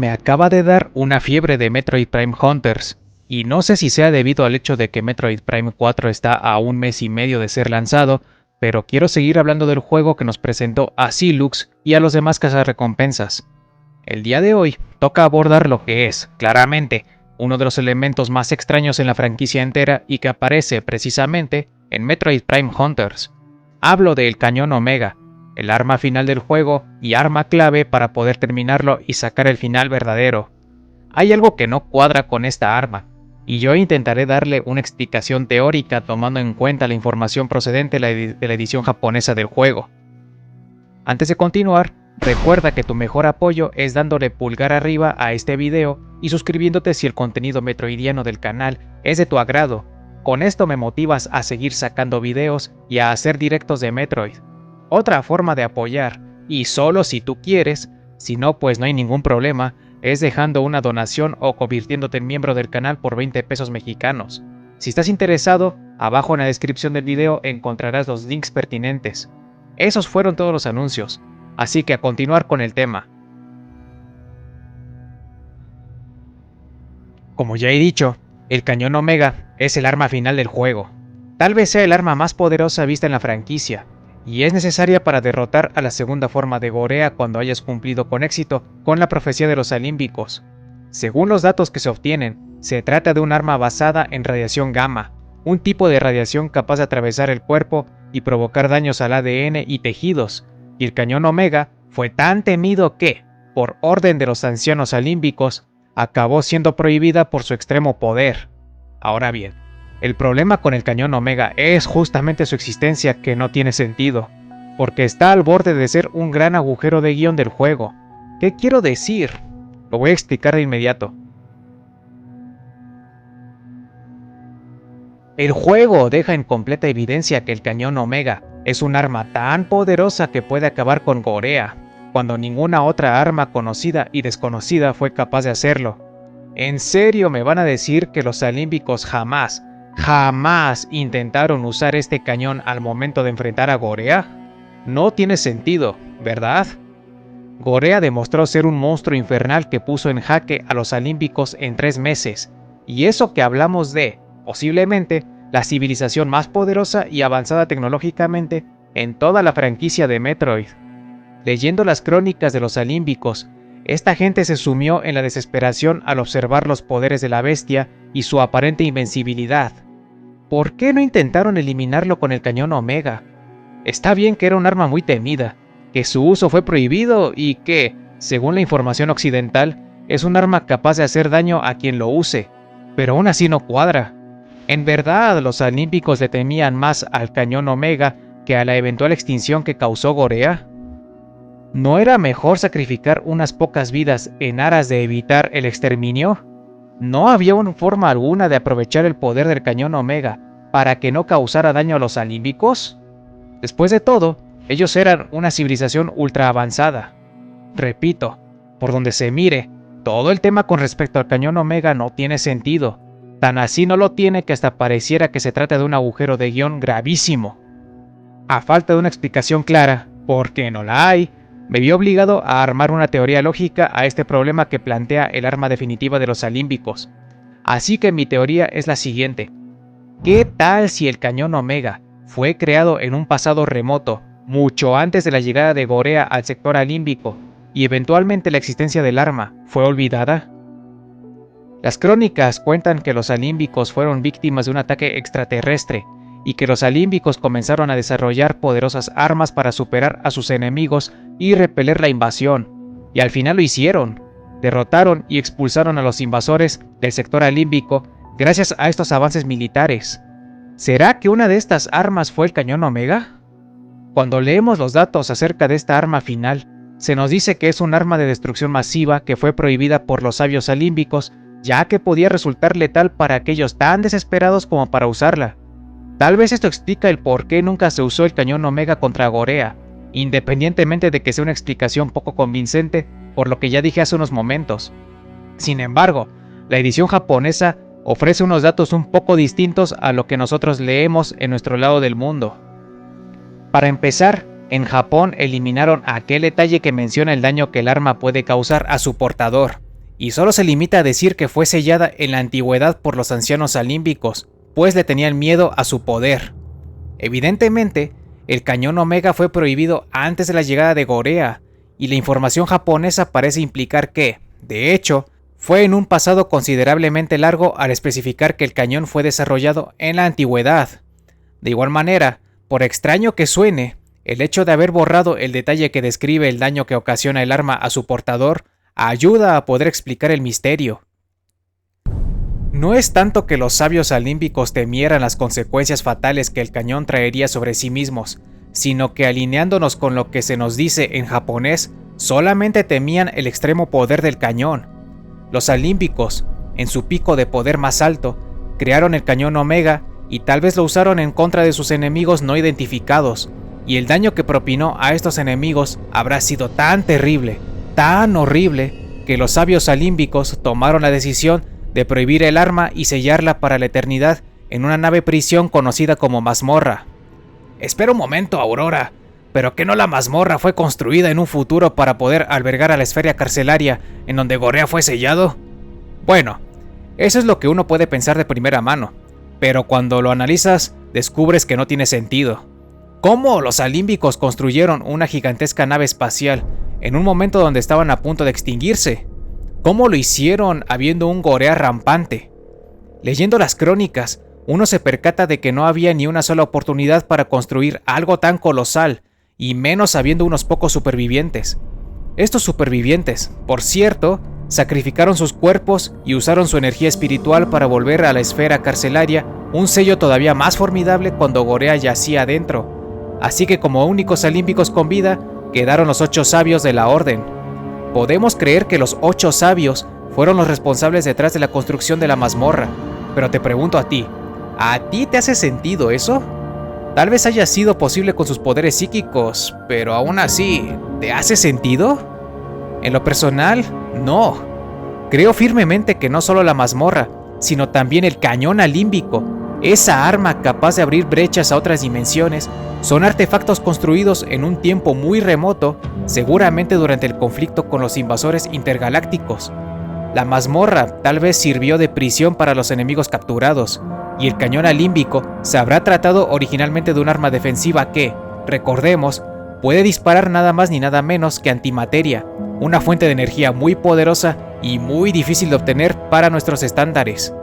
Me acaba de dar una fiebre de Metroid Prime Hunters, y no sé si sea debido al hecho de que Metroid Prime 4 está a un mes y medio de ser lanzado, pero quiero seguir hablando del juego que nos presentó a Silux y a los demás cazarrecompensas. El día de hoy toca abordar lo que es, claramente, uno de los elementos más extraños en la franquicia entera y que aparece precisamente en Metroid Prime Hunters. Hablo del Cañón Omega, el arma final del juego y arma clave para poder terminarlo y sacar el final verdadero. Hay algo que no cuadra con esta arma, y yo intentaré darle una explicación teórica tomando en cuenta la información procedente de la edición japonesa del juego. Antes de continuar, recuerda que tu mejor apoyo es dándole pulgar arriba a este video y suscribiéndote si el contenido metroidiano del canal es de tu agrado. Con esto me motivas a seguir sacando videos y a hacer directos de Metroid. Otra forma de apoyar, y solo si tú quieres, si no pues no hay ningún problema, es dejando una donación o convirtiéndote en miembro del canal por 20 pesos mexicanos. Si estás interesado, abajo en la descripción del video encontrarás los links pertinentes. Esos fueron todos los anuncios, así que a continuar con el tema. Como ya he dicho, el Cañón Omega es el arma final del juego. Tal vez sea el arma más poderosa vista en la franquicia, y es necesaria para derrotar a la segunda forma de Gorea cuando hayas cumplido con éxito con la profecía de los Alímbicos. Según los datos que se obtienen, se trata de un arma basada en radiación gamma, un tipo de radiación capaz de atravesar el cuerpo y provocar daños al ADN y tejidos, y el Cañón Omega fue tan temido que, por orden de los ancianos alímbicos, acabó siendo prohibida por su extremo poder. Ahora bien, el problema con el Cañón Omega es justamente su existencia, que no tiene sentido, porque está al borde de ser un gran agujero de guión del juego. ¿Qué quiero decir? Lo voy a explicar de inmediato. El juego deja en completa evidencia que el Cañón Omega es un arma tan poderosa que puede acabar con Gorea, cuando ninguna otra arma conocida y desconocida fue capaz de hacerlo. ¿En serio me van a decir que los alímbicos jamás intentaron usar este cañón al momento de enfrentar a Gorea? No tiene sentido, ¿verdad? Gorea demostró ser un monstruo infernal que puso en jaque a los alímbicos en 3 meses, y eso que hablamos de, posiblemente, la civilización más poderosa y avanzada tecnológicamente en toda la franquicia de Metroid. Leyendo las crónicas de los alímbicos, esta gente se sumió en la desesperación al observar los poderes de la bestia y su aparente invencibilidad. ¿Por qué no intentaron eliminarlo con el Cañón Omega? Está bien que era un arma muy temida, que su uso fue prohibido y que, según la información occidental, es un arma capaz de hacer daño a quien lo use, pero aún así no cuadra. ¿En verdad los alímbicos le temían más al Cañón Omega que a la eventual extinción que causó Gorea? ¿No era mejor sacrificar unas pocas vidas en aras de evitar el exterminio? ¿No había una forma alguna de aprovechar el poder del Cañón Omega para que no causara daño a los alímbicos? Después de todo, ellos eran una civilización ultra avanzada. Repito, por donde se mire, todo el tema con respecto al Cañón Omega no tiene sentido. Tan así no lo tiene que hasta pareciera que se trata de un agujero de guión gravísimo. A falta de una explicación clara, porque no la hay, me vi obligado a armar una teoría lógica a este problema que plantea el arma definitiva de los alímbicos. Así que mi teoría es la siguiente. ¿Qué tal si el Cañón Omega fue creado en un pasado remoto, mucho antes de la llegada de Gorea al sector alímbico, y eventualmente la existencia del arma fue olvidada? Las crónicas cuentan que los alímbicos fueron víctimas de un ataque extraterrestre, y que los alímbicos comenzaron a desarrollar poderosas armas para superar a sus enemigos y repeler la invasión, y al final lo hicieron. Derrotaron y expulsaron a los invasores del sector alímbico gracias a estos avances militares. ¿Será que una de estas armas fue el Cañón Omega? Cuando leemos los datos acerca de esta arma final, se nos dice que es un arma de destrucción masiva que fue prohibida por los sabios alímbicos, ya que podía resultar letal para aquellos tan desesperados como para usarla. Tal vez esto explica el por qué nunca se usó el Cañón Omega contra Gorea, independientemente de que sea una explicación poco convincente por lo que ya dije hace unos momentos. Sin embargo, la edición japonesa ofrece unos datos un poco distintos a lo que nosotros leemos en nuestro lado del mundo. Para empezar, en Japón eliminaron aquel detalle que menciona el daño que el arma puede causar a su portador. y solo se limita a decir que fue sellada en la antigüedad por los ancianos alímbicos, pues le tenían miedo a su poder. Evidentemente, el cañón Omega fue prohibido antes de la llegada de Gorea, y la información japonesa parece implicar que, de hecho, fue en un pasado considerablemente largo al especificar que el cañón fue desarrollado en la antigüedad. De igual manera, por extraño que suene, el hecho de haber borrado el detalle que describe el daño que ocasiona el arma a su portador ayuda a poder explicar el misterio. No es tanto que los sabios alímbicos temieran las consecuencias fatales que el cañón traería sobre sí mismos, sino que alineándonos con lo que se nos dice en japonés, solamente temían el extremo poder del cañón. Los alímbicos, en su pico de poder más alto, crearon el cañón Omega y tal vez lo usaron en contra de sus enemigos no identificados, y el daño que propinó a estos enemigos habrá sido tan terrible, tan horrible, que los sabios alímbicos tomaron la decisión de prohibir el arma y sellarla para la eternidad en una nave prisión conocida como mazmorra. Espera un momento, Aurora, ¿pero que no la mazmorra fue construida en un futuro para poder albergar a la esfera carcelaria en donde Gorea fue sellado? Bueno, eso es lo que uno puede pensar de primera mano, pero cuando lo analizas, descubres que no tiene sentido. ¿Cómo los alímbicos construyeron una gigantesca nave espacial en un momento donde estaban a punto de extinguirse? ¿Cómo lo hicieron habiendo un Gorea rampante? Leyendo las crónicas, uno se percata de que no había ni una sola oportunidad para construir algo tan colosal, y menos habiendo unos pocos supervivientes. Estos supervivientes, por cierto, sacrificaron sus cuerpos y usaron su energía espiritual para volver a la esfera carcelaria un sello todavía más formidable cuando Gorea yacía adentro. Así que como únicos alímbicos con vida, quedaron los 8 sabios de la orden. Podemos creer que los 8 sabios fueron los responsables detrás de la construcción de la mazmorra, pero te pregunto ¿a ti te hace sentido eso? Tal vez haya sido posible con sus poderes psíquicos, pero aún así, ¿te hace sentido? En lo personal, no. Creo firmemente que no solo la mazmorra, sino también el cañón alímbico, esa arma capaz de abrir brechas a otras dimensiones, son artefactos construidos en un tiempo muy remoto, seguramente durante el conflicto con los invasores intergalácticos. La mazmorra tal vez sirvió de prisión para los enemigos capturados, y el cañón alímbico se habrá tratado originalmente de un arma defensiva que, recordemos, puede disparar nada más ni nada menos que antimateria, una fuente de energía muy poderosa y muy difícil de obtener para nuestros estándares.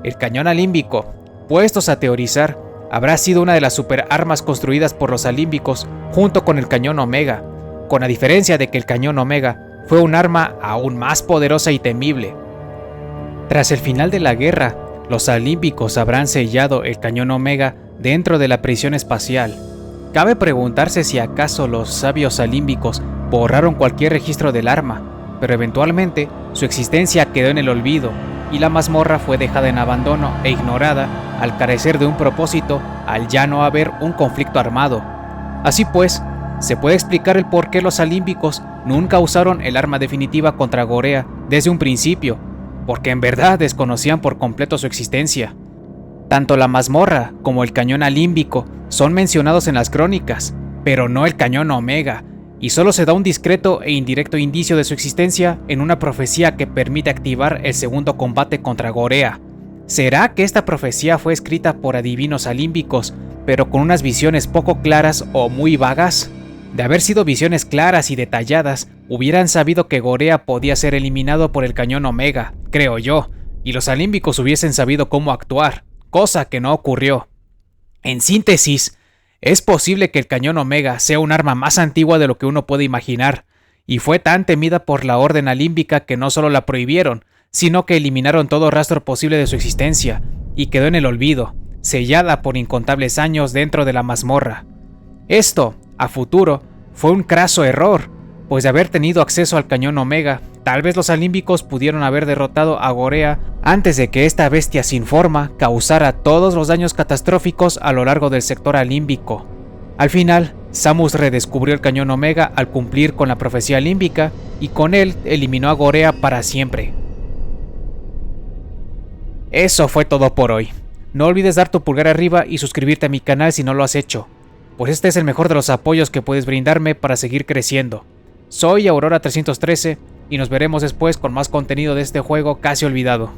El cañón alímbico, puestos a teorizar, habrá sido una de las superarmas construidas por los alímbicos junto con el cañón Omega, con la diferencia de que el cañón Omega fue un arma aún más poderosa y temible. Tras el final de la guerra, los alímbicos habrán sellado el cañón Omega dentro de la prisión espacial. Cabe preguntarse si acaso los sabios alímbicos borraron cualquier registro del arma, pero eventualmente su existencia quedó en el olvido y la mazmorra fue dejada en abandono e ignorada al carecer de un propósito al ya no haber un conflicto armado. Así pues, se puede explicar el por qué los alímbicos nunca usaron el arma definitiva contra Gorea desde un principio, porque en verdad desconocían por completo su existencia. Tanto la mazmorra como el cañón alímbico son mencionados en las crónicas, pero no el cañón Omega, y solo se da un discreto e indirecto indicio de su existencia en una profecía que permite activar el segundo combate contra Gorea. ¿Será que esta profecía fue escrita por adivinos alímbicos, pero con unas visiones poco claras o muy vagas? De haber sido visiones claras y detalladas, hubieran sabido que Gorea podía ser eliminado por el cañón Omega, creo yo, y los alímbicos hubiesen sabido cómo actuar, cosa que no ocurrió. En síntesis, es posible que el cañón Omega sea un arma más antigua de lo que uno puede imaginar, y fue tan temida por la orden alímbica que no solo la prohibieron, sino que eliminaron todo rastro posible de su existencia, y quedó en el olvido, sellada por incontables años dentro de la mazmorra. Esto, a futuro, fue un craso error, pues de haber tenido acceso al cañón Omega, tal vez los alímbicos pudieron haber derrotado a Gorea antes de que esta bestia sin forma causara todos los daños catastróficos a lo largo del sector alímbico. Al final, Samus redescubrió el cañón Omega al cumplir con la profecía alímbica y con él eliminó a Gorea para siempre. Eso fue todo por hoy. No olvides dar tu pulgar arriba y suscribirte a mi canal si no lo has hecho, pues este es el mejor de los apoyos que puedes brindarme para seguir creciendo. Soy Aurora313 y nos veremos después con más contenido de este juego casi olvidado.